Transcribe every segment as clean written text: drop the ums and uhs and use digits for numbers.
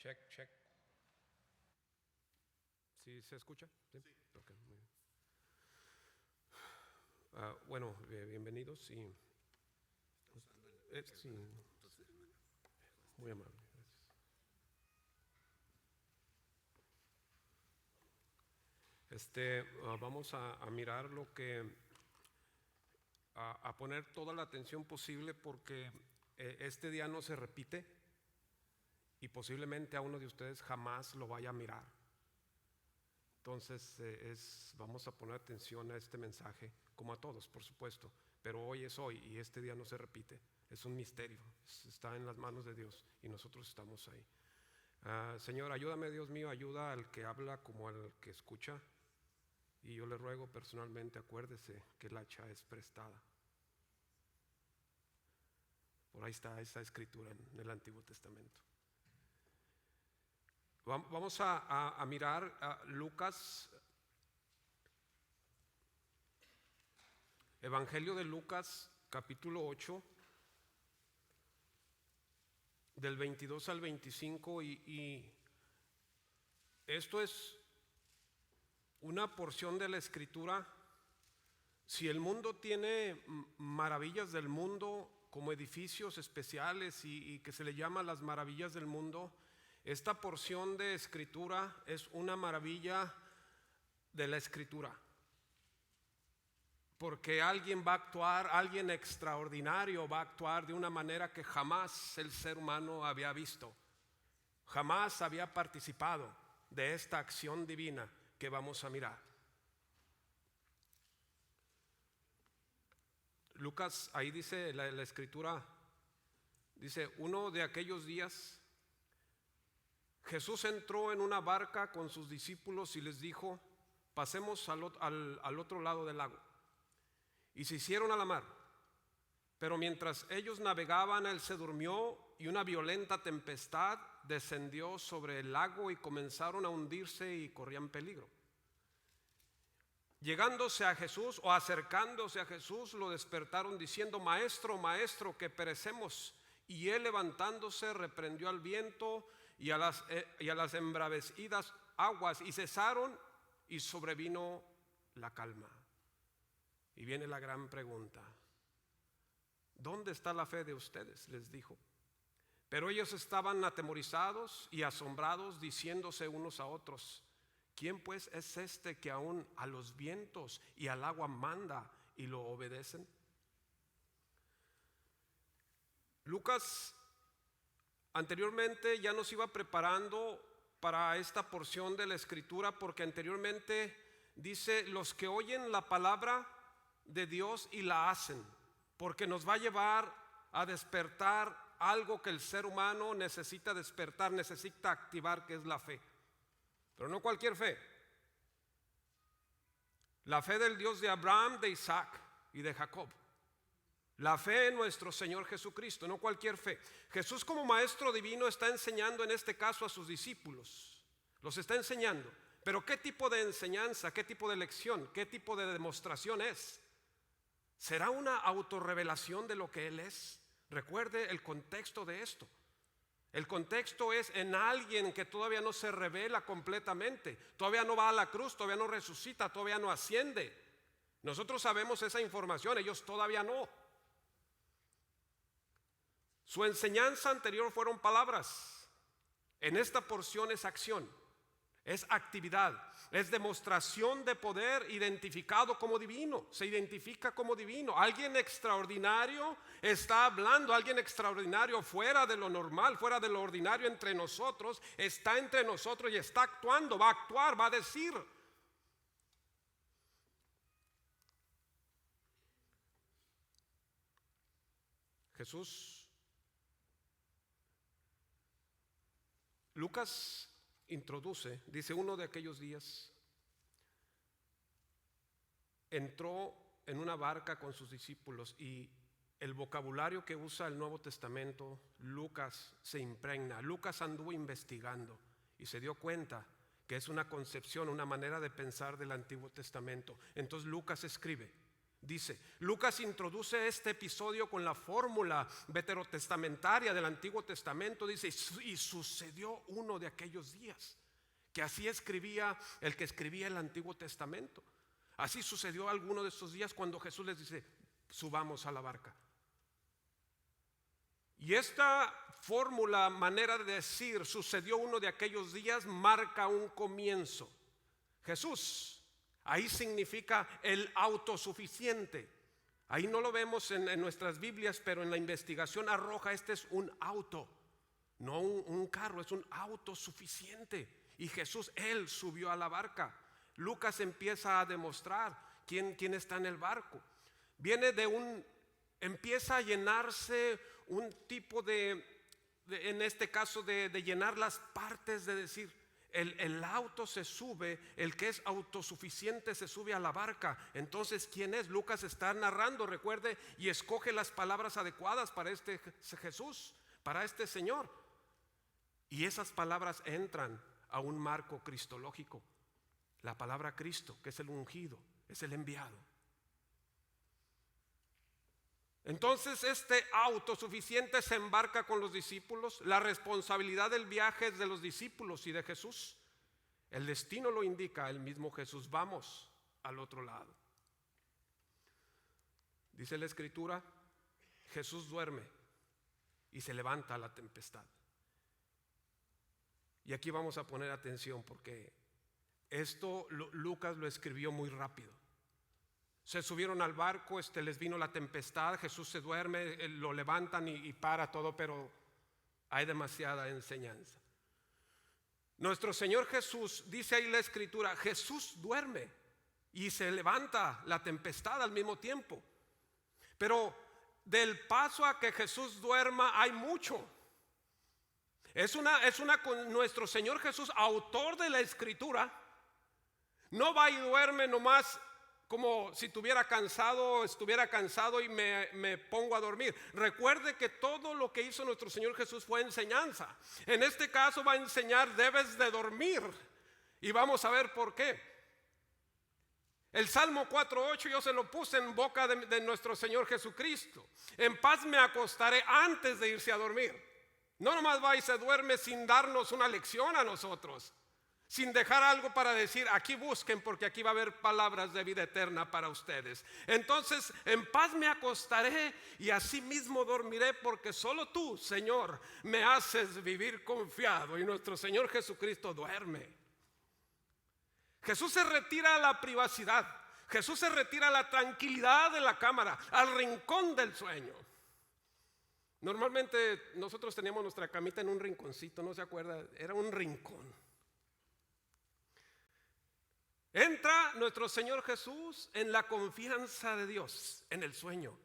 Check, check. ¿Sí se escucha? Sí. Okay, muy bien. Bueno, bienvenidos y sí, muy amable, gracias. Vamos a mirar lo que a poner toda la atención posible porque este día no se repite y posiblemente a uno de ustedes jamás lo vaya a mirar. Entonces vamos a poner atención a este mensaje, como a todos, por supuesto, pero hoy es hoy y este día no se repite. Es un misterio, está en las manos de Dios y nosotros estamos ahí. Señor, ayúdame, Dios mío, ayuda al que habla como al que escucha. Y yo le ruego personalmente, acuérdese que el hacha es prestada. Por ahí está esa escritura en el Antiguo Testamento. Vamos a mirar a Lucas, Evangelio de Lucas, capítulo 8, del 22 al 25, y esto es una porción de la escritura. Si el mundo tiene maravillas del mundo como edificios especiales y que se le llama las maravillas del mundo, esta porción de escritura es una maravilla de la escritura, porque alguien va a actuar, alguien extraordinario va a actuar de una manera que jamás el ser humano había visto, jamás había participado de esta acción divina que vamos a mirar. Lucas, ahí dice la escritura, dice: uno de aquellos días Jesús entró en una barca con sus discípulos y les dijo: pasemos al otro lado del lago. Y se hicieron a la mar. Pero mientras ellos navegaban, él se durmió y una violenta tempestad descendió sobre el lago y comenzaron a hundirse y corrían peligro. Llegándose a Jesús o acercándose a Jesús, lo despertaron diciendo: Maestro, maestro, que perecemos. Y él, levantándose, reprendió al viento y a las embravecidas aguas, y cesaron, y sobrevino la calma. Y viene la gran pregunta: ¿dónde está la fe de ustedes?, les dijo. Pero ellos estaban atemorizados y asombrados, diciéndose unos a otros: ¿quién pues es este que aún a los vientos y al agua manda y lo obedecen? Lucas anteriormente ya nos iba preparando para esta porción de la escritura, porque anteriormente dice: los que oyen la palabra de Dios y la hacen, porque nos va a llevar a despertar algo que el ser humano necesita despertar, necesita activar, que es la fe. Pero no cualquier fe, la fe del Dios de Abraham, de Isaac y de Jacob. La fe en nuestro Señor Jesucristo, no cualquier fe. Jesús, como maestro divino, está enseñando en este caso a sus discípulos. Los está enseñando. Pero ¿qué tipo de enseñanza, qué tipo de lección, qué tipo de demostración es? ¿Será una autorrevelación de lo que Él es? Recuerde el contexto de esto. El contexto es en alguien que todavía no se revela completamente, todavía no va a la cruz, todavía no resucita, todavía no asciende. Nosotros sabemos esa información, ellos todavía no. Su enseñanza anterior fueron palabras. En esta porción es acción, es actividad, es demostración de poder identificado como divino. Se identifica como divino. Alguien extraordinario está hablando, alguien extraordinario fuera de lo normal, fuera de lo ordinario entre nosotros, está entre nosotros y está actuando, va a actuar, va a decir. Lucas introduce, dice: uno de aquellos días entró en una barca con sus discípulos, y el vocabulario que usa el Nuevo Testamento, Lucas se impregna. Lucas anduvo investigando y se dio cuenta que es una concepción, una manera de pensar del Antiguo Testamento. Entonces Lucas escribe. Dice, Lucas introduce este episodio con la fórmula veterotestamentaria del Antiguo Testamento. Dice, y sucedió uno de aquellos días, que así escribía el que escribía el Antiguo Testamento. Así sucedió alguno de esos días cuando Jesús les dice, subamos a la barca. Y esta fórmula, manera de decir, sucedió uno de aquellos días, marca un comienzo. Jesús, ahí significa el autosuficiente. Ahí no lo vemos en nuestras Biblias, pero en la investigación arroja, este es un auto, no un carro, es un autosuficiente. Y Jesús, Él subió a la barca. Lucas empieza a demostrar quién está en el barco. Empieza a llenarse un tipo en este caso de llenar las partes, de decir, el auto se sube, el que es autosuficiente se sube a la barca. Entonces, ¿quién es? Lucas está narrando, recuerde, y escoge las palabras adecuadas para este Jesús, para este Señor. Y esas palabras entran a un marco cristológico. La palabra Cristo, que es el ungido, es el enviado. Entonces este autosuficiente se embarca con los discípulos. La responsabilidad del viaje es de los discípulos y de Jesús. El destino lo indica el mismo Jesús. Vamos al otro lado. Dice la Escritura, Jesús duerme y se levanta la tempestad. Y aquí vamos a poner atención porque esto Lucas lo escribió muy rápido. Se subieron al barco, les vino la tempestad, Jesús se duerme, lo levantan y para todo, pero hay demasiada enseñanza. Nuestro Señor Jesús, dice ahí la Escritura, Jesús duerme y se levanta la tempestad al mismo tiempo. Pero del paso a que Jesús duerma hay mucho. Con nuestro Señor Jesús, autor de la Escritura, no va y duerme nomás como si estuviera cansado y me pongo a dormir. Recuerde que todo lo que hizo nuestro Señor Jesús fue enseñanza. En este caso va a enseñar, debes de dormir. Y vamos a ver por qué. El Salmo 4:8 yo se lo puse en boca de nuestro Señor Jesucristo. En paz me acostaré antes de irse a dormir. No nomás va y se duerme sin darnos una lección a nosotros, sin dejar algo para decir, aquí busquen porque aquí va a haber palabras de vida eterna para ustedes. Entonces, en paz me acostaré y así mismo dormiré, porque solo tú, Señor, me haces vivir confiado. Y nuestro Señor Jesucristo duerme. Jesús se retira a la privacidad. Jesús se retira a la tranquilidad de la cámara, al rincón del sueño. Normalmente nosotros teníamos nuestra camita en un rinconcito, ¿no se acuerda? Era un rincón. Entra nuestro Señor Jesús en la confianza de Dios, en el sueño.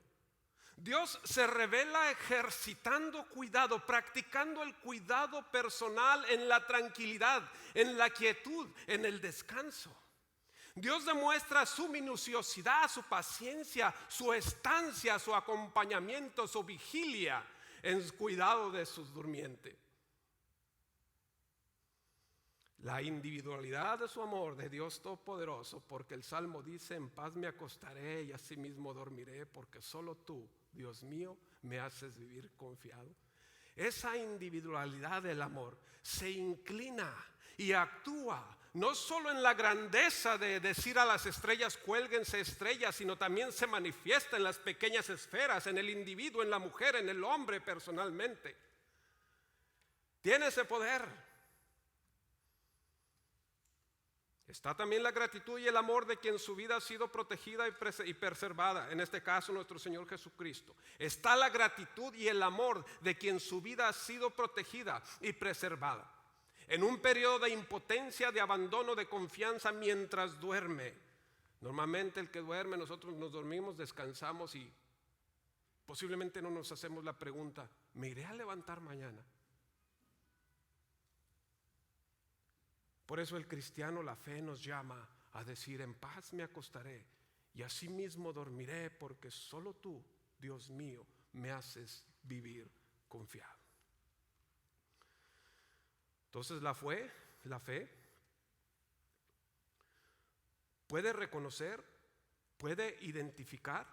Dios se revela ejercitando cuidado, practicando el cuidado personal en la tranquilidad, en la quietud, en el descanso. Dios demuestra su minuciosidad, su paciencia, su estancia, su acompañamiento, su vigilia en el cuidado de sus durmientes. La individualidad de su amor, de Dios Todopoderoso, porque el Salmo dice, en paz me acostaré y asimismo dormiré, porque solo tú, Dios mío, me haces vivir confiado. Esa individualidad del amor se inclina y actúa no solo en la grandeza de decir a las estrellas, cuélguense estrellas, sino también se manifiesta en las pequeñas esferas, en el individuo, en la mujer, en el hombre personalmente. Tiene ese poder. Está también la gratitud y el amor de quien su vida ha sido protegida y preservada, en este caso nuestro Señor Jesucristo. Está la gratitud y el amor de quien su vida ha sido protegida y preservada. En un periodo de impotencia, de abandono, de confianza mientras duerme. Normalmente el que duerme, nosotros nos dormimos, descansamos y posiblemente no nos hacemos la pregunta, ¿me iré a levantar mañana? Por eso el cristiano, la fe nos llama a decir, en paz me acostaré y así mismo dormiré, porque solo tú, Dios mío, me haces vivir confiado. Entonces la fe puede reconocer ¿Puede identificar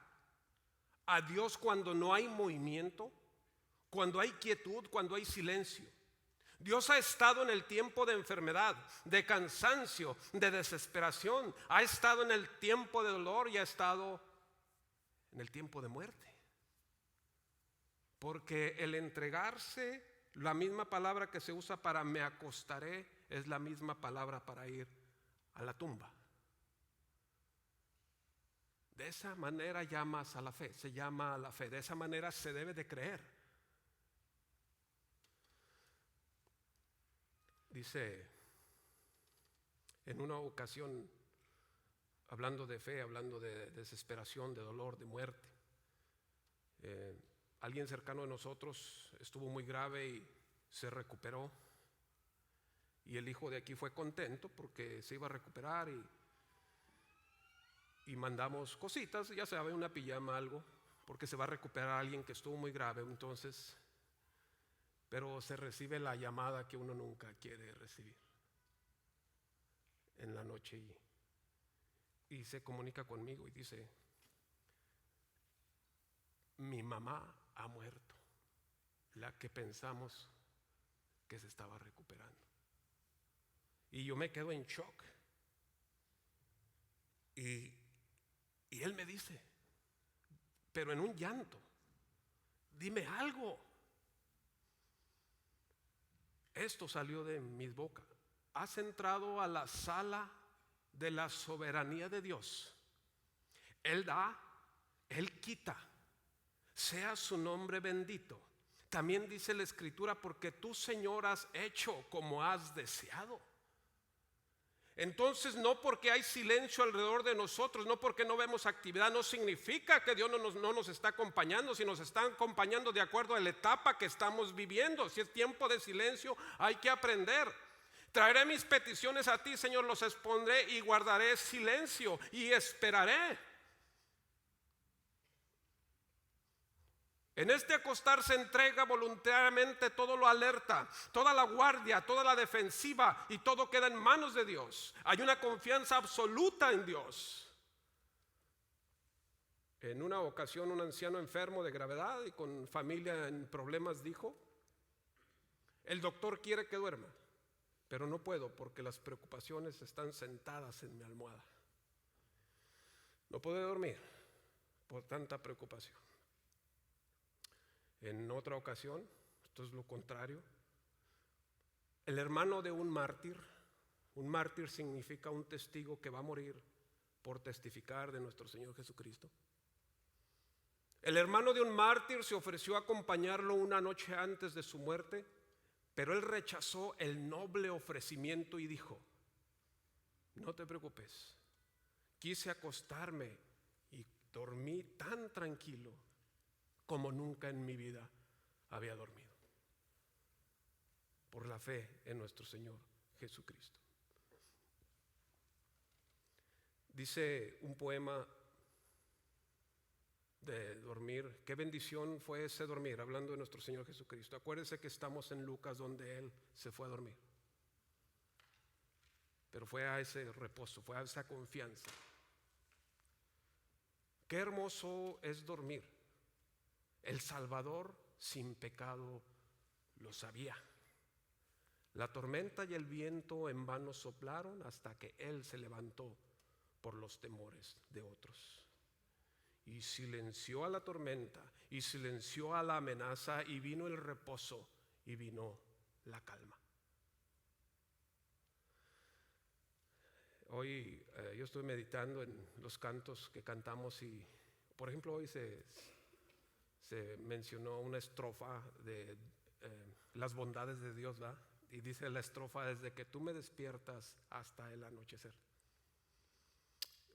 a Dios cuando no hay movimiento, cuando hay quietud, cuando hay silencio? Dios ha estado en el tiempo de enfermedad, de cansancio, de desesperación. Ha estado en el tiempo de dolor y ha estado en el tiempo de muerte. Porque el entregarse, la misma palabra que se usa para me acostaré, es la misma palabra para ir a la tumba. De esa manera llamas a la fe, se llama a la fe. De esa manera se debe de creer. Dice en una ocasión, hablando de fe, hablando de desesperación, de dolor, de muerte, alguien cercano a nosotros estuvo muy grave y se recuperó. Y el hijo de aquí fue contento porque se iba a recuperar y mandamos cositas, ya sabe, una pijama, algo, porque se va a recuperar alguien que estuvo muy grave. Entonces, pero se recibe la llamada que uno nunca quiere recibir en la noche y se comunica conmigo y dice: mi mamá ha muerto, la que pensamos que se estaba recuperando. Y yo me quedo en shock. Y él me dice, pero en un llanto: dime algo. Esto salió de mis bocas: has entrado a la sala de la soberanía de Dios. Él da, Él quita, sea su nombre bendito. También dice la Escritura: porque tú, Señor, has hecho como has deseado. Entonces, no porque hay silencio alrededor de nosotros, no porque no vemos actividad, no significa que Dios no nos está acompañando. Si nos está acompañando de acuerdo a la etapa que estamos viviendo. Si es tiempo de silencio, hay que aprender. Traeré mis peticiones a ti, Señor, los expondré y guardaré silencio y esperaré. En este acostar se entrega voluntariamente, todo lo alerta, toda la guardia, toda la defensiva, y todo queda en manos de Dios. Hay una confianza absoluta en Dios. En una ocasión, un anciano enfermo de gravedad y con familia en problemas dijo: el doctor quiere que duerma, pero no puedo porque las preocupaciones están sentadas en mi almohada. No puedo dormir por tanta preocupación. En otra ocasión, esto es lo contrario, el hermano de un mártir significa un testigo que va a morir por testificar de nuestro Señor Jesucristo. El hermano de un mártir se ofreció a acompañarlo una noche antes de su muerte, pero él rechazó el noble ofrecimiento y dijo: no te preocupes, quise acostarme y dormí tan tranquilo como nunca en mi vida había dormido, por la fe en nuestro Señor Jesucristo. Dice un poema de dormir: qué bendición fue ese dormir, hablando de nuestro Señor Jesucristo. Acuérdense que estamos en Lucas, donde Él se fue a dormir, pero fue a ese reposo, fue a esa confianza. Qué hermoso es dormir. El Salvador sin pecado lo sabía. La tormenta y el viento en vano soplaron hasta que Él se levantó por los temores de otros. Y silenció a la tormenta y silenció a la amenaza, y vino el reposo y vino la calma. Hoy yo estoy meditando en los cantos que cantamos y, por ejemplo, hoy se mencionó una estrofa de las bondades de Dios, ¿verdad? Y dice la estrofa: desde que tú me despiertas hasta el anochecer.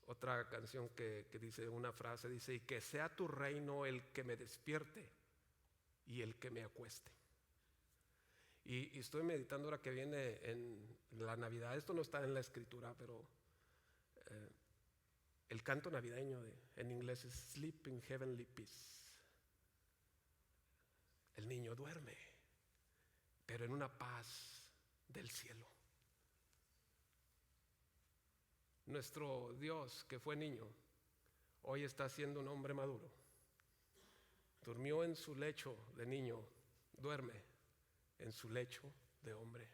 Otra canción que dice una frase, dice: y que sea tu reino el que me despierte y el que me acueste. Y estoy meditando ahora que viene en la Navidad. Esto no está en la Escritura, pero el canto navideño en inglés es Sleep in Heavenly Peace. El niño duerme, pero en una paz del cielo. Nuestro Dios, que fue niño, hoy está siendo un hombre maduro. Durmió en su lecho de niño, duerme en su lecho de hombre.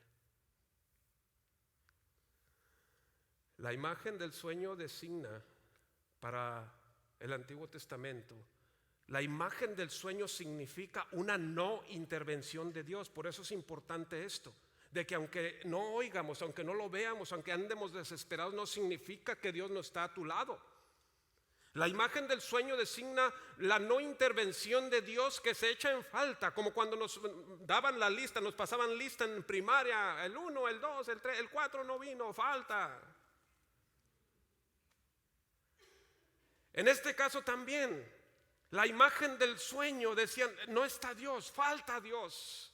La imagen del sueño designa para el Antiguo Testamento. La imagen del sueño significa una no intervención de Dios. Por eso es importante esto, de que aunque no oigamos, aunque no lo veamos, aunque andemos desesperados, no significa que Dios no está a tu lado. La imagen del sueño designa la no intervención de Dios que se echa en falta, como cuando nos daban la lista, nos pasaban lista en primaria, el 1, el 2, el 3, el 4 no vino, falta. En este caso también, la imagen del sueño decían, no está Dios, falta Dios.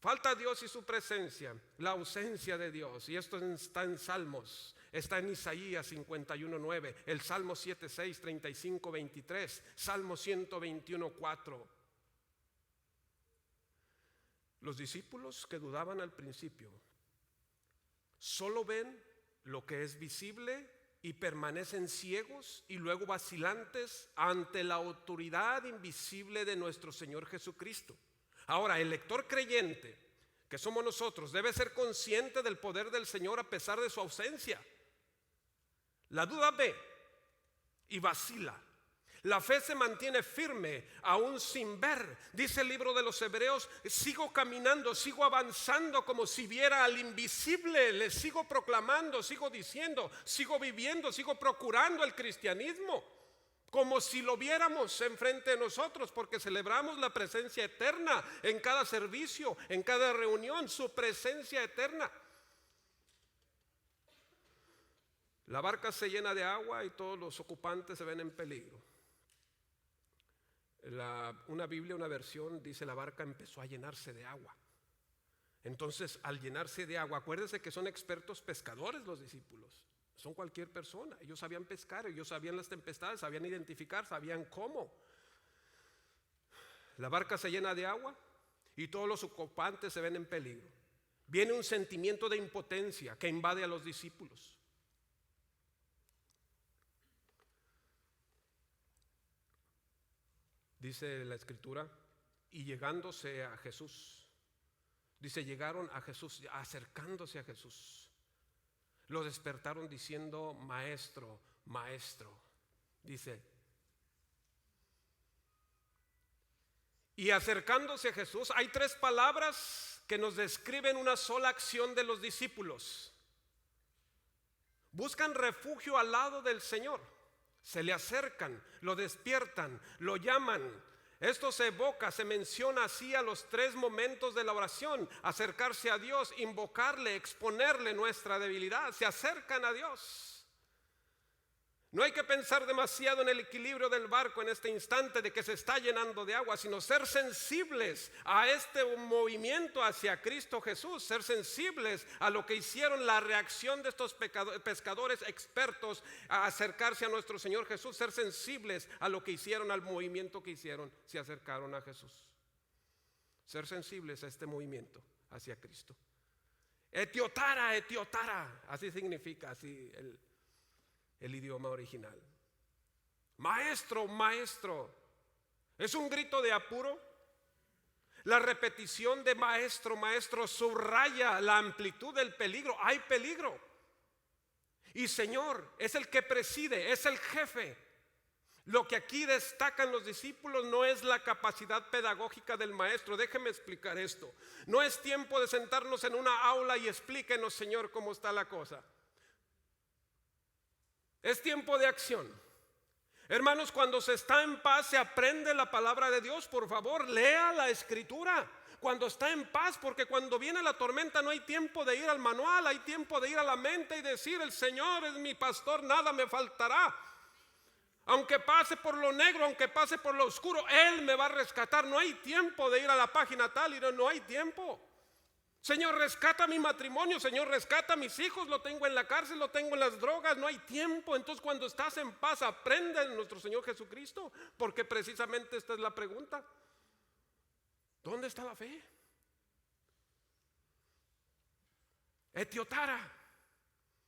Falta Dios y su presencia, la ausencia de Dios. Y esto está en Salmos, está en Isaías 51:9, el Salmo 7:6, 35:23, Salmo 121:4. Los discípulos que dudaban al principio solo ven lo que es visible y permanecen ciegos y luego vacilantes ante la autoridad invisible de nuestro Señor Jesucristo. Ahora, el lector creyente, que somos nosotros, debe ser consciente del poder del Señor a pesar de su ausencia. La duda ve y vacila. La fe se mantiene firme aún sin ver. Dice el libro de los Hebreos, sigo caminando, sigo avanzando como si viera al invisible. Le sigo proclamando, sigo diciendo, sigo viviendo, sigo procurando el cristianismo como si lo viéramos enfrente de nosotros, porque celebramos la presencia eterna en cada servicio, en cada reunión, su presencia eterna. La barca se llena de agua y todos los ocupantes se ven en peligro. Una Biblia, una versión dice la barca empezó a llenarse de agua. Entonces, al llenarse de agua, acuérdense que son expertos pescadores los discípulos. Son cualquier persona. Ellos sabían pescar, ellos sabían las tempestades, sabían identificar, sabían cómo. La barca se llena de agua y todos los ocupantes se ven en peligro. Viene un sentimiento de impotencia que invade a los discípulos. Dice la Escritura, y llegándose a Jesús, dice, llegaron a Jesús, acercándose a Jesús. Lo despertaron diciendo, maestro, maestro. Dice, y acercándose a Jesús, hay tres palabras que nos describen una sola acción de los discípulos. Buscan refugio al lado del Señor. Se le acercan, lo despiertan, lo llaman. Esto se evoca, se menciona así a los tres momentos de la oración: acercarse a Dios, invocarle, exponerle nuestra debilidad. Se acercan a Dios. No hay que pensar demasiado en el equilibrio del barco en este instante de que se está llenando de agua, sino ser sensibles a este movimiento hacia Cristo Jesús, ser sensibles a lo que hicieron, la reacción de estos pescadores expertos a acercarse a nuestro Señor Jesús, ser sensibles a lo que hicieron, al movimiento que hicieron, se acercaron a Jesús. Ser sensibles a este movimiento hacia Cristo. Etiotara, etiotara, así significa, así el idioma original. Maestro, maestro. Es un grito de apuro. La repetición de maestro, maestro subraya la amplitud del peligro. Hay peligro. Y Señor es el que preside, es el jefe. Lo que aquí destacan los discípulos no es la capacidad pedagógica del maestro. Déjeme explicar esto. No es tiempo de sentarnos en una aula y explíquenos, Señor, cómo está la cosa. Es tiempo de acción. Hermanos, cuando se está en paz se aprende la palabra de Dios. Por favor, lea la Escritura cuando está en paz, porque cuando viene la tormenta no hay tiempo de ir al manual, hay tiempo de ir a la mente y decir: el Señor es mi pastor, nada me faltará. Aunque pase por lo negro, aunque pase por lo oscuro, Él me va a rescatar. No hay tiempo de ir a la página tal y no hay tiempo. Señor, rescata mi matrimonio, Señor, rescata a mis hijos, lo tengo en la cárcel, lo tengo en las drogas, no hay tiempo. Entonces, cuando estás en paz, aprende en nuestro Señor Jesucristo, porque precisamente esta es la pregunta: ¿dónde está la fe? Etiotara,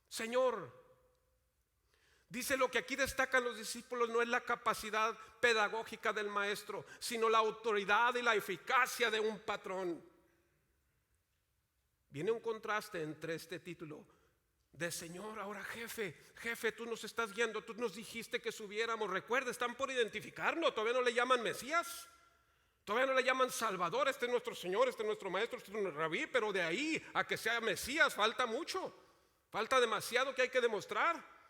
Señor, Dice, lo que aquí destacan los discípulos no es la capacidad pedagógica del maestro, sino la autoridad y la eficacia de un patrón. Viene un contraste entre este título de Señor, ahora jefe, tú nos estás guiando, tú nos dijiste que subiéramos. Recuerda, están por identificarlo, todavía no le llaman Mesías, todavía no le llaman Salvador. Este es nuestro Señor, este es nuestro maestro, este es nuestro rabí, pero de ahí a que sea Mesías falta mucho, falta demasiado que hay que demostrar.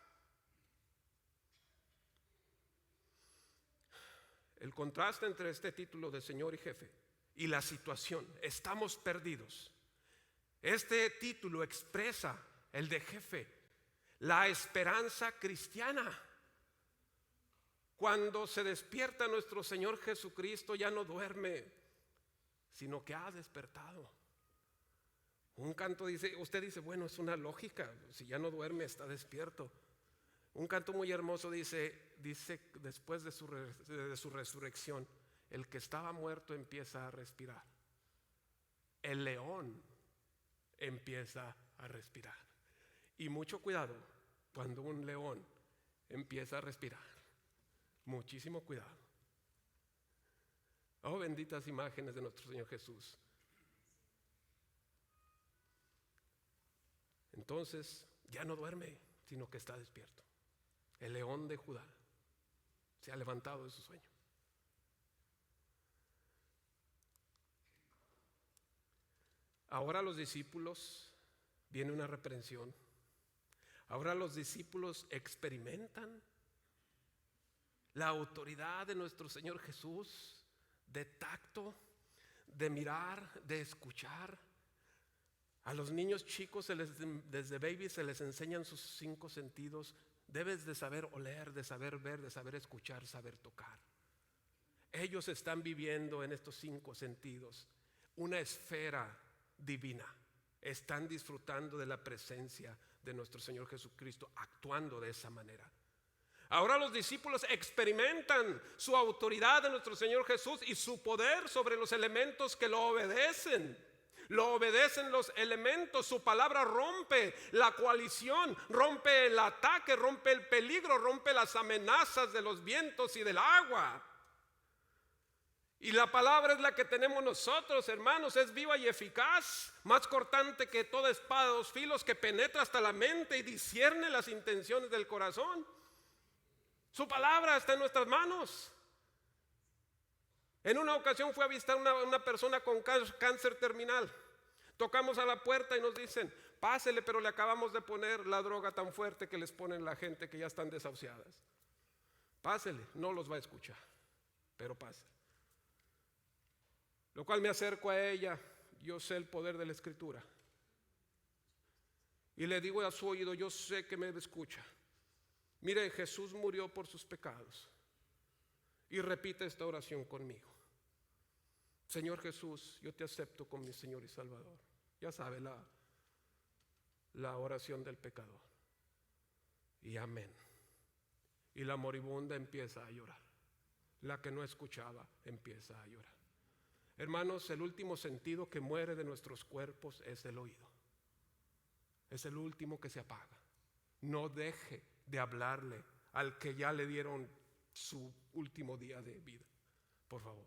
El contraste entre este título de Señor y jefe y la situación, estamos perdidos. Este título expresa, el de jefe, la esperanza cristiana. Cuando se despierta nuestro Señor Jesucristo, ya no duerme, sino que ha despertado. Un canto dice, usted dice, bueno, es una lógica, si ya no duerme, está despierto. Un canto muy hermoso dice después de su resurrección, el que estaba muerto empieza a respirar. El león empieza a respirar. Y mucho cuidado cuando un león empieza a respirar. Muchísimo cuidado. Oh, benditas imágenes de nuestro Señor Jesús. Entonces ya no duerme, sino que está despierto. El león de Judá se ha levantado de su sueño. Ahora los discípulos, viene una reprensión. Ahora los discípulos experimentan la autoridad de nuestro Señor Jesús, de tacto, de mirar, de escuchar. A los niños chicos desde babies se les enseñan sus 5 sentidos. Debes de saber oler, de saber ver, de saber escuchar, saber tocar. Ellos están viviendo en estos 5 sentidos una esfera divina. Están disfrutando de la presencia de nuestro Señor Jesucristo, actuando de esa manera. Ahora los discípulos experimentan su autoridad de nuestro Señor Jesús y su poder sobre los elementos que lo obedecen. Lo obedecen los elementos, su palabra rompe la coalición, rompe el ataque, rompe el peligro, rompe las amenazas de los vientos y del agua. Y la palabra es la que tenemos nosotros, hermanos, es viva y eficaz, más cortante que toda espada de 2 filos, que penetra hasta la mente y discierne las intenciones del corazón. Su palabra está en nuestras manos. En una ocasión fui a visitar una persona con cáncer terminal. Tocamos a la puerta y nos dicen, pásele, pero le acabamos de poner la droga tan fuerte que les ponen la gente que ya están desahuciadas. Pásele, no los va a escuchar, pero pásele. Lo cual me acerco a ella, yo sé el poder de la Escritura. Y le digo a su oído, yo sé que me escucha. Mire, Jesús murió por sus pecados. Y repite esta oración conmigo. Señor Jesús, yo te acepto como mi Señor y Salvador. Ya sabe la oración del pecador. Y amén. Y la moribunda empieza a llorar. La que no escuchaba empieza a llorar. Hermanos, el último sentido que muere de nuestros cuerpos es el oído. Es el último que se apaga. No deje de hablarle al que ya le dieron su último día de vida, por favor.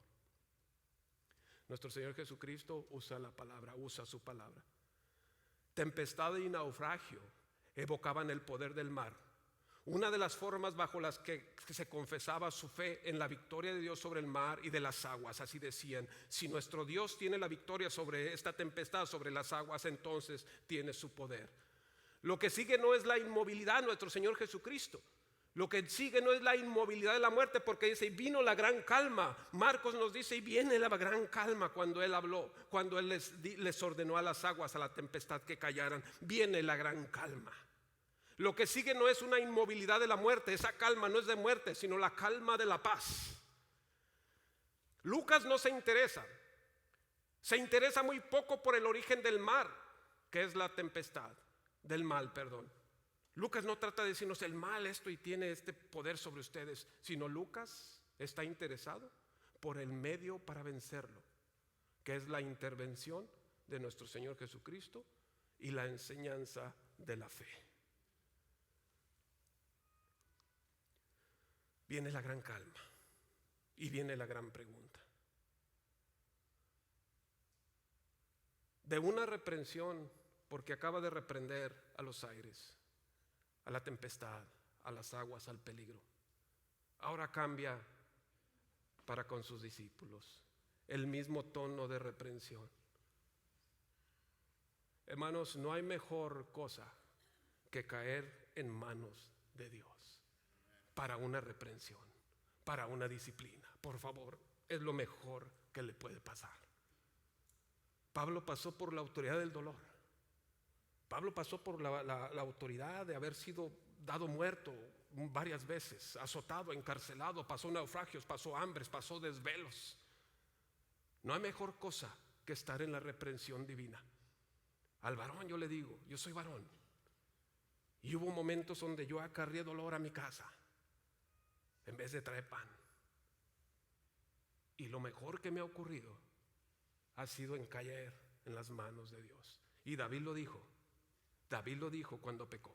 Nuestro Señor Jesucristo usa la palabra, usa su palabra. Tempestad y naufragio evocaban el poder del mar. Una de las formas bajo las que se confesaba su fe en la victoria de Dios sobre el mar y de las aguas. Así decían, si nuestro Dios tiene la victoria sobre esta tempestad, sobre las aguas, entonces tiene su poder. Lo que sigue no es la inmovilidad de nuestro Señor Jesucristo. Lo que sigue no es la inmovilidad de la muerte, porque dice, y vino la gran calma. Marcos nos dice, y viene la gran calma cuando Él habló, cuando Él les ordenó a las aguas, a la tempestad que callaran. Viene la gran calma. Lo que sigue no es una inmovilidad de la muerte, esa calma no es de muerte, sino la calma de la paz. Lucas no se interesa muy poco por el origen del mar, que es la tempestad, del mal, perdón. Lucas no trata de decirnos el mal esto y tiene este poder sobre ustedes, sino Lucas está interesado por el medio para vencerlo, que es la intervención de nuestro Señor Jesucristo y la enseñanza de la fe. viene la gran calma y viene la gran pregunta. De una reprensión, porque acaba de reprender a los aires, a la tempestad, a las aguas, al peligro, ahora cambia para con sus discípulos el mismo tono de reprensión. Hermanos, no hay mejor cosa que caer en manos de Dios para una reprensión, para una disciplina. Por favor, es lo mejor que le puede pasar. Pablo pasó por la autoridad del dolor. Pablo pasó por la autoridad de haber sido dado muerto varias veces, azotado, encarcelado, pasó naufragios, pasó hambres, pasó desvelos. No hay mejor cosa que estar en la reprensión divina. Al varón yo le digo, yo soy varón, y hubo momentos donde yo acarreé dolor a mi casa en vez de traer pan, y lo mejor que me ha ocurrido ha sido en caer en las manos de Dios. Y David lo dijo cuando pecó.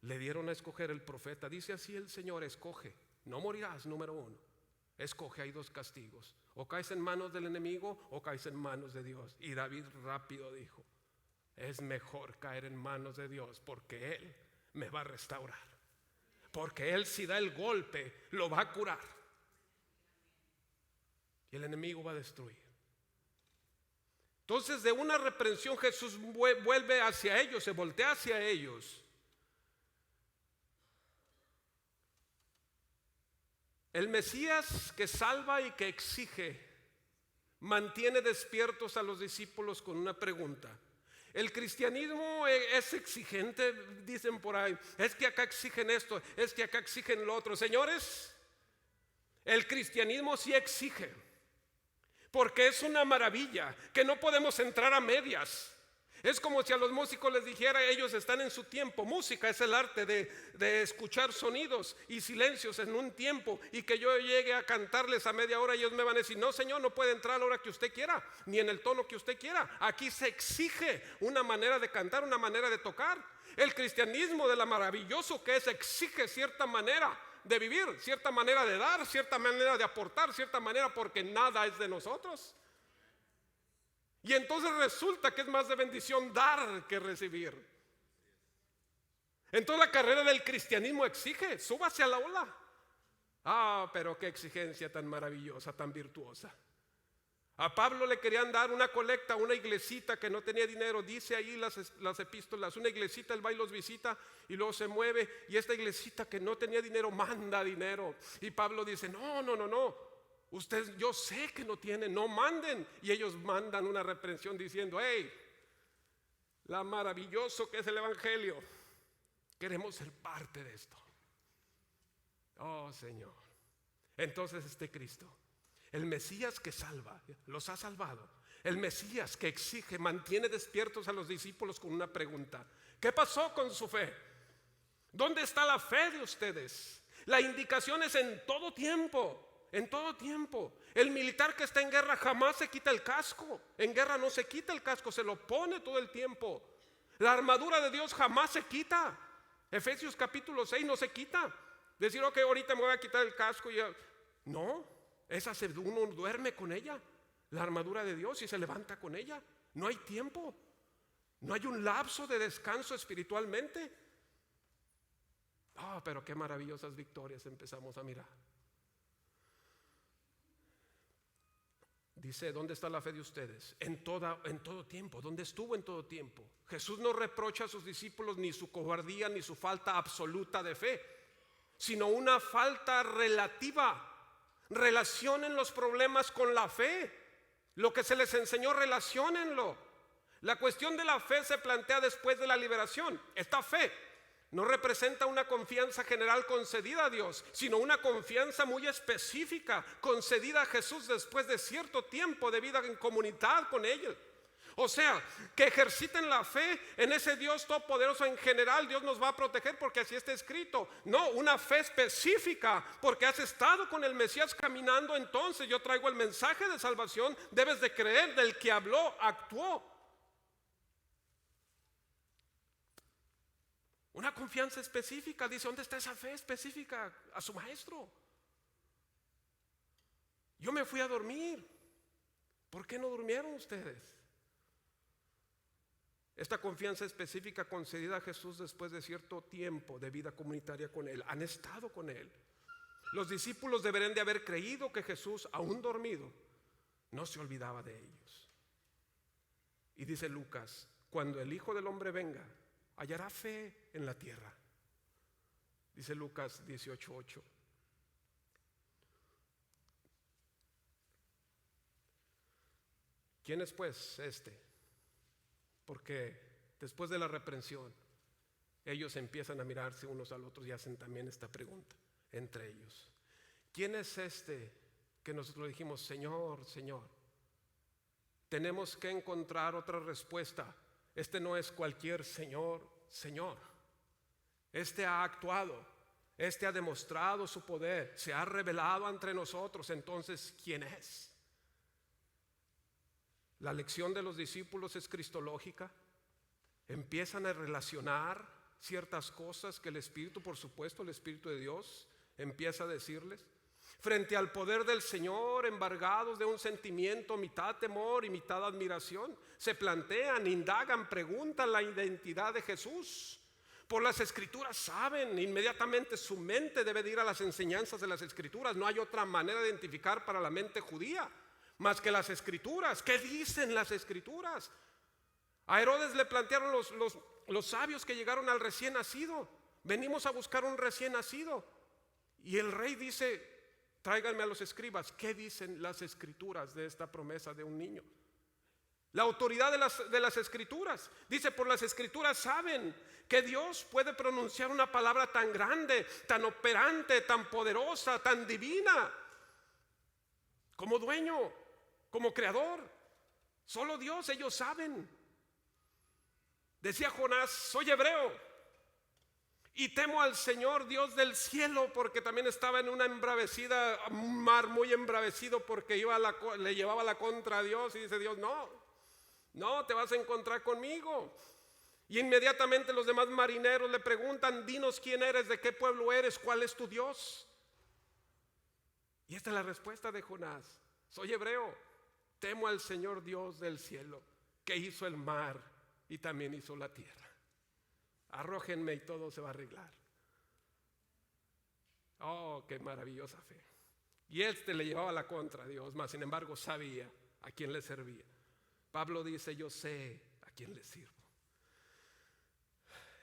Le dieron a escoger el profeta, dice así el Señor: escoge, no morirás, número 1. Escoge, hay 2 castigos: o caes en manos del enemigo o caes en manos de Dios. Y David rápido dijo: es mejor caer en manos de Dios, porque Él me va a restaurar, porque Él, si da el golpe, lo va a curar y el enemigo va a destruir. Entonces, de una reprensión, Jesús vuelve hacia ellos, se voltea hacia ellos. El Mesías que salva y que exige mantiene despiertos a los discípulos con una pregunta. El cristianismo es exigente, dicen por ahí. Es que acá exigen esto, es que acá exigen lo otro. Señores, el cristianismo sí exige, porque es una maravilla que no podemos entrar a medias. Es como si a los músicos les dijera: ellos están en su tiempo. Música es el arte de escuchar sonidos y silencios en un tiempo, y que yo llegue a cantarles a media hora y ellos me van a decir: no, señor, no puede entrar a la hora que usted quiera, ni en el tono que usted quiera. Aquí se exige una manera de cantar, una manera de tocar. El cristianismo, de la maravilloso que es, exige cierta manera de vivir, cierta manera de dar, cierta manera de aportar, cierta manera, porque nada es de nosotros. Y entonces resulta que es más de bendición dar que recibir. Entonces la carrera del cristianismo exige: súbase a la ola. Pero qué exigencia tan maravillosa, tan virtuosa. A Pablo le querían dar una colecta a una iglesita que no tenía dinero. Dice ahí las epístolas: una iglesita, él va y los visita y luego se mueve, y esta iglesita que no tenía dinero manda dinero. Y Pablo dice: no. Ustedes, yo sé que no tienen, no manden. Y ellos mandan una reprensión diciendo: hey, la maravilloso que es el evangelio, queremos ser parte de esto. Oh Señor. Entonces este Cristo, el Mesías que salva, los ha salvado. El Mesías que exige, mantiene despiertos a los discípulos con una pregunta: ¿qué pasó con su fe? ¿Dónde está la fe de ustedes? La indicación es en todo tiempo. En todo tiempo. El militar que está en guerra jamás se quita el casco. En guerra no se quita el casco, se lo pone todo el tiempo. La armadura de Dios jamás se quita. Efesios capítulo 6 no se quita. Decir: ok, ahorita me voy a quitar el casco y ya. No, uno duerme con ella, la armadura de Dios, y se levanta con ella. No hay tiempo. No hay un lapso de descanso espiritualmente. Pero qué maravillosas victorias empezamos a mirar. Dice: ¿dónde está la fe de ustedes? En todo tiempo. ¿Dónde estuvo en todo tiempo? Jesús no reprocha a sus discípulos ni su cobardía ni su falta absoluta de fe, sino una falta relativa. Relacionen los problemas con la fe. Lo que se les enseñó, relaciónenlo. La cuestión de la fe se plantea después de la liberación. Esta fe no representa una confianza general concedida a Dios, sino una confianza muy específica concedida a Jesús después de cierto tiempo de vida en comunidad con Él. O sea, que ejerciten la fe en ese Dios todopoderoso. En general, Dios nos va a proteger porque así está escrito. No, una fe específica porque has estado con el Mesías caminando. Entonces yo traigo el mensaje de salvación. Debes de creer: del que habló, actuó. Una confianza específica. Dice, ¿dónde está esa fe específica a su maestro? Yo me fui a dormir. ¿Por qué no durmieron ustedes? Esta confianza específica concedida a Jesús después de cierto tiempo de vida comunitaria con Él. Han estado con Él. Los discípulos deberían de haber creído que Jesús, aún dormido, no se olvidaba de ellos. Y dice Lucas, cuando el Hijo del Hombre venga, hallará fe en la tierra. Dice Lucas 18:8. ¿Quién es pues este? Porque después de la reprensión, ellos empiezan a mirarse unos al otro y hacen también esta pregunta entre ellos. ¿Quién es este que nosotros dijimos, Señor, Señor? Tenemos que encontrar otra respuesta. Este no es cualquier Señor, Señor. Este ha actuado, este ha demostrado su poder, se ha revelado entre nosotros. Entonces, ¿quién es? La lección de los discípulos es cristológica. Empiezan a relacionar ciertas cosas que el Espíritu, por supuesto, el Espíritu de Dios empieza a decirles. Frente al poder del Señor, embargados de un sentimiento mitad temor y mitad admiración, se plantean, indagan, preguntan la identidad de Jesús. Por las Escrituras saben, inmediatamente su mente debe de ir a las enseñanzas de las Escrituras. No hay otra manera de identificar para la mente judía más que las Escrituras. ¿Qué dicen las Escrituras? A Herodes le plantearon los sabios que llegaron al recién nacido. Venimos a buscar un recién nacido. Y el rey dice, tráiganme a los escribas. ¿Qué dicen las Escrituras de esta promesa de un niño? La autoridad de las Escrituras. Dice, por las Escrituras saben que Dios puede pronunciar una palabra tan grande, tan operante, tan poderosa, tan divina, como dueño, como creador. Solo Dios, ellos saben. Decía Jonás, soy hebreo y temo al Señor Dios del cielo, porque también estaba en una embravecida, un mar muy embravecido, porque le llevaba la contra a Dios. Y dice Dios, no te vas a encontrar conmigo. Y inmediatamente los demás marineros le preguntan, dinos quién eres, de qué pueblo eres, cuál es tu Dios. Y esta es la respuesta de Jonás, soy hebreo, temo al Señor Dios del cielo, que hizo el mar y también hizo la tierra. Arrójenme y todo se va a arreglar. Oh, qué maravillosa fe. Y le llevaba la contra a Dios, mas sin embargo sabía a quién le servía. Pablo dice, yo sé a quién le sirvo.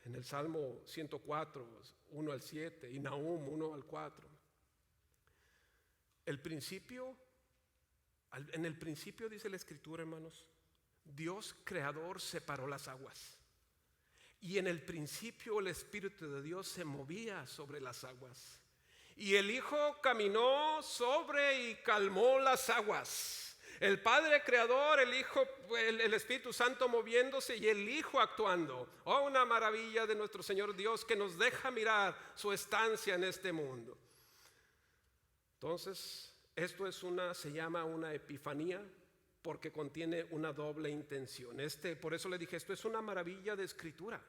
En el Salmo 104, 1 al 7 y Nahum 1 al 4. En el principio dice la Escritura, hermanos, Dios creador separó las aguas. Y en el principio el Espíritu de Dios se movía sobre las aguas. Y el Hijo caminó sobre y calmó las aguas. El Padre creador, el Hijo, el Espíritu Santo moviéndose y el Hijo actuando. Oh, una maravilla de nuestro Señor Dios que nos deja mirar su estancia en este mundo. Entonces, esto se llama una epifanía, porque contiene una doble intención. Por eso le dije, esto es una maravilla de escritura.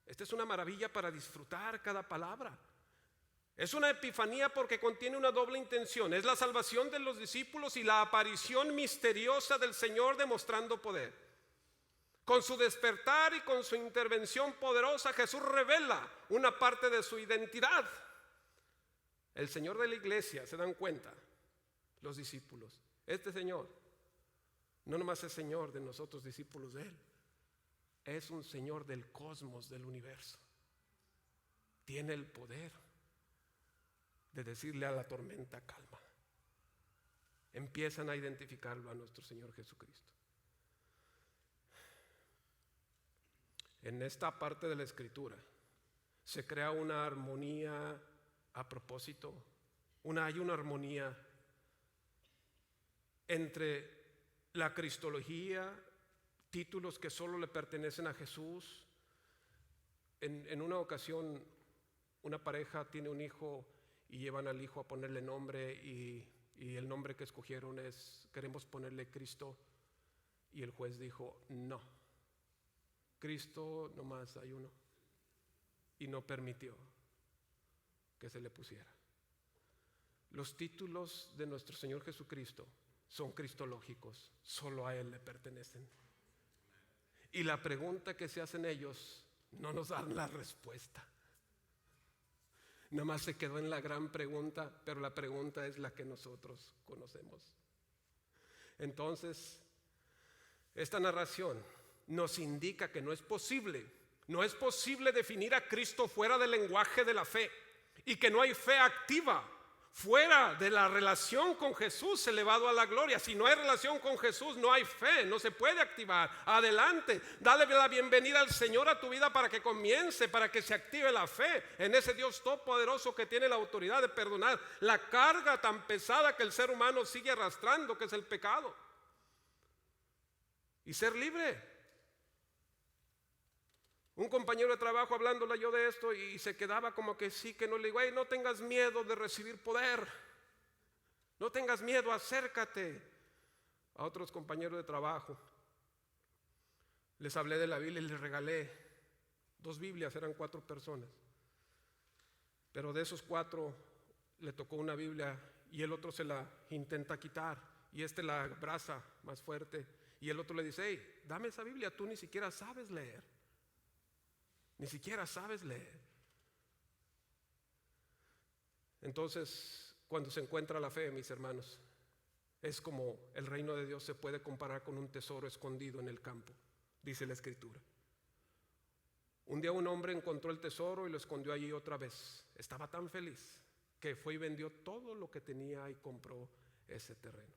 Esta es una maravilla para disfrutar cada palabra. Es una epifanía porque contiene una doble intención. Es la salvación de los discípulos y la aparición misteriosa del Señor demostrando poder. Con su despertar y con su intervención poderosa, Jesús revela una parte de su identidad. El Señor de la iglesia, se dan cuenta los discípulos, este Señor no nomás es Señor de nosotros, discípulos de Él, es un Señor del cosmos, del universo. Tiene el poder de decirle a la tormenta calma. Empiezan a identificarlo a nuestro Señor Jesucristo. En esta parte de la Escritura se crea una armonía a propósito. Hay una armonía entre la cristología, títulos que solo le pertenecen a Jesús. En una ocasión, una pareja tiene un hijo y llevan al hijo a ponerle nombre y el nombre que escogieron es, queremos ponerle Cristo. Y el juez dijo, no, Cristo nomás hay uno. y no permitió que se le pusiera. Los títulos de nuestro Señor Jesucristo son cristológicos, solo a Él le pertenecen. Y la pregunta que se hacen ellos no nos dan la respuesta. Nada más se quedó en la gran pregunta, pero la pregunta es la que nosotros conocemos. Entonces, esta narración nos indica que no es posible definir a Cristo fuera del lenguaje de la fe, y que no hay fe activa fuera de la relación con Jesús elevado a la gloria. Si no hay relación con Jesús, no hay fe, no se puede activar. Adelante, dale la bienvenida al Señor a tu vida para que comience, para que se active la fe en ese Dios todopoderoso que tiene la autoridad de perdonar la carga tan pesada que el ser humano sigue arrastrando, que es el pecado, y ser libre. Un compañero de trabajo hablándole yo de esto y se quedaba como que sí, que no. Le digo: no tengas miedo de recibir poder, no tengas miedo, acércate. A otros compañeros de trabajo les hablé de la Biblia y les regalé 2 Biblias, eran 4 personas, pero de esos 4 le tocó una Biblia y el otro se la intenta quitar y la abraza más fuerte, y el otro le dice: hey, dame esa Biblia, tú ni siquiera sabes leer. Ni siquiera sabes leer. Entonces, cuando se encuentra la fe, mis hermanos, es como el reino de Dios se puede comparar con un tesoro escondido en el campo, dice la Escritura. Un día un hombre encontró el tesoro y lo escondió allí otra vez. Estaba tan feliz que fue y vendió todo lo que tenía y compró ese terreno.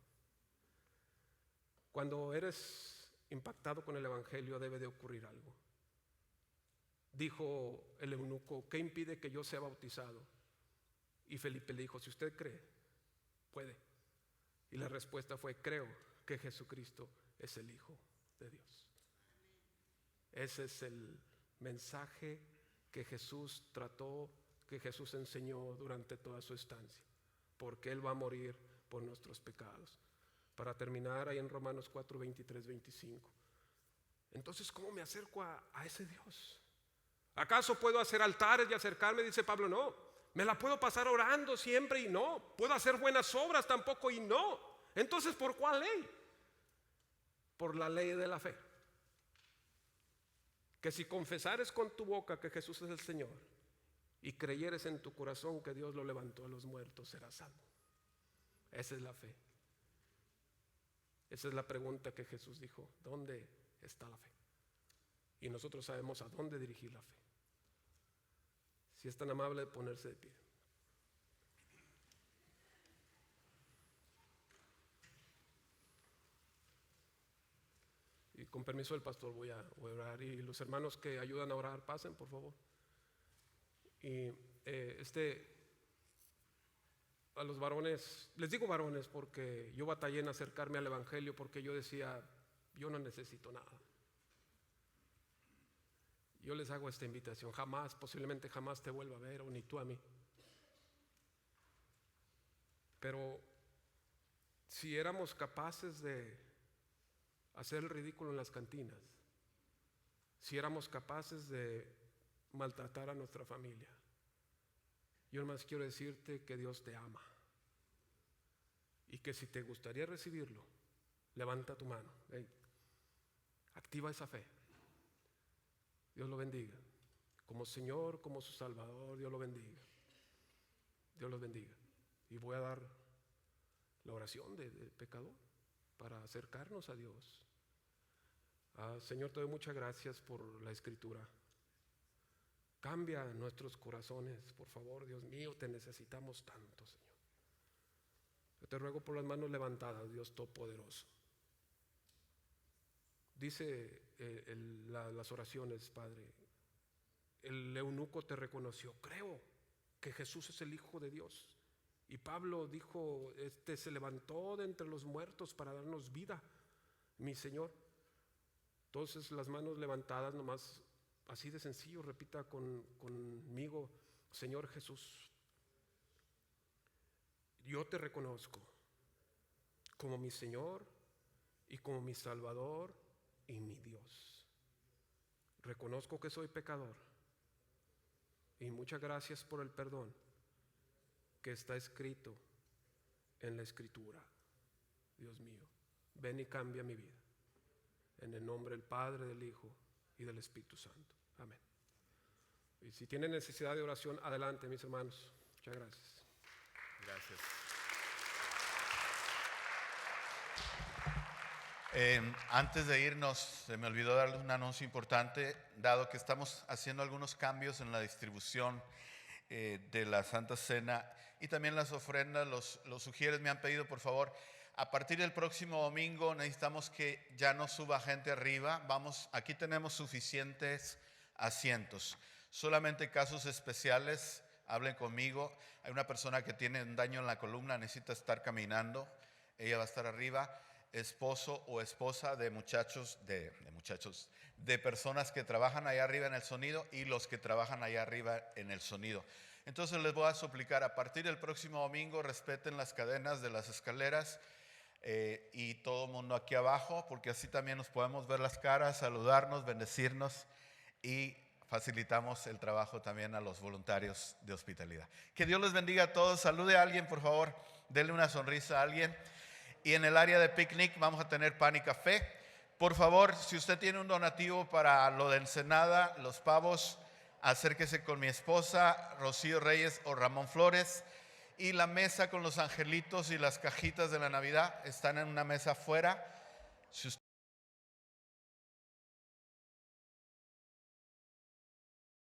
Cuando eres impactado con el Evangelio, debe de ocurrir algo. Dijo el eunuco: ¿qué impide que yo sea bautizado? Y Felipe le dijo: si usted cree, puede. Y la respuesta fue: creo que Jesucristo es el Hijo de Dios. Ese es el mensaje que Jesús trató, que Jesús enseñó durante toda su estancia, porque Él va a morir por nuestros pecados. Para terminar, ahí en Romanos 4, 23, 25. Entonces, ¿cómo me acerco a ese Dios? ¿Acaso puedo hacer altares y acercarme? Dice Pablo, no. Me la puedo pasar orando siempre y no. Puedo hacer buenas obras tampoco y no. Entonces, ¿por cuál ley? Por la ley de la fe. Que si confesares con tu boca que Jesús es el Señor y creyeres en tu corazón que Dios lo levantó a los muertos, serás salvo. Esa es la fe. Esa es la pregunta que Jesús dijo: ¿dónde está la fe? Y nosotros sabemos a dónde dirigir la fe. Si es tan amable de ponerse de pie. Y con permiso del pastor voy a orar, y los hermanos que ayudan a orar pasen, por favor. Y a los varones, les digo varones porque yo batallé en acercarme al Evangelio, porque yo decía: yo no necesito nada. Yo les hago esta invitación: jamás, posiblemente jamás te vuelva a ver, o ni tú a mí. Pero si éramos capaces de hacer el ridículo en las cantinas, si éramos capaces de maltratar a nuestra familia, yo nomás quiero decirte que Dios te ama, y que si te gustaría recibirlo, levanta tu mano, activa esa fe. Dios lo bendiga. Como Señor, como su Salvador, Dios lo bendiga. Dios los bendiga. Y voy a dar la oración del pecador para acercarnos a Dios. Señor, te doy muchas gracias por la Escritura. Cambia nuestros corazones, por favor, Dios mío, te necesitamos tanto, Señor. Yo te ruego por las manos levantadas, Dios Todopoderoso. Dice las oraciones, Padre, el eunuco te reconoció: creo que Jesús es el Hijo de Dios. Y Pablo dijo: se levantó de entre los muertos para darnos vida, mi Señor. Entonces, las manos levantadas, nomás así de sencillo, repita conmigo: Señor Jesús, yo te reconozco como mi Señor y como mi Salvador y mi Dios. Reconozco que soy pecador Y muchas gracias por el perdón que está escrito en la Escritura. Dios mío, ven y cambia mi vida. En el nombre del Padre, del Hijo y del Espíritu Santo. Amén. Y si tienen necesidad de oración, adelante, mis hermanos. Muchas gracias. Gracias. Antes de irnos, se me olvidó darles un anuncio importante, dado que estamos haciendo algunos cambios en la distribución de la Santa Cena y también las ofrendas. Los sugieres me han pedido, por favor, a partir del próximo domingo necesitamos que ya no suba gente arriba. Aquí tenemos suficientes asientos. Solamente casos especiales, hablen conmigo. Hay una persona que tiene un daño en la columna, necesita estar caminando. Ella va a estar arriba. Esposo o esposa de de personas que trabajan allá arriba en el sonido y los que trabajan allá arriba en el sonido. Entonces les voy a suplicar, a partir del próximo domingo respeten las cadenas de las escaleras y todo el mundo aquí abajo, porque así también nos podemos ver las caras, saludarnos, bendecirnos y facilitamos el trabajo también a los voluntarios de hospitalidad. Que Dios les bendiga a todos. Salude a alguien, por favor, denle una sonrisa a alguien. Y en el área de picnic vamos a tener pan y café. Por favor, si usted tiene un donativo para lo de Ensenada, los pavos, acérquese con mi esposa, Rocío Reyes o Ramón Flores. Y la mesa con los angelitos y las cajitas de la Navidad están en una mesa afuera. Si usted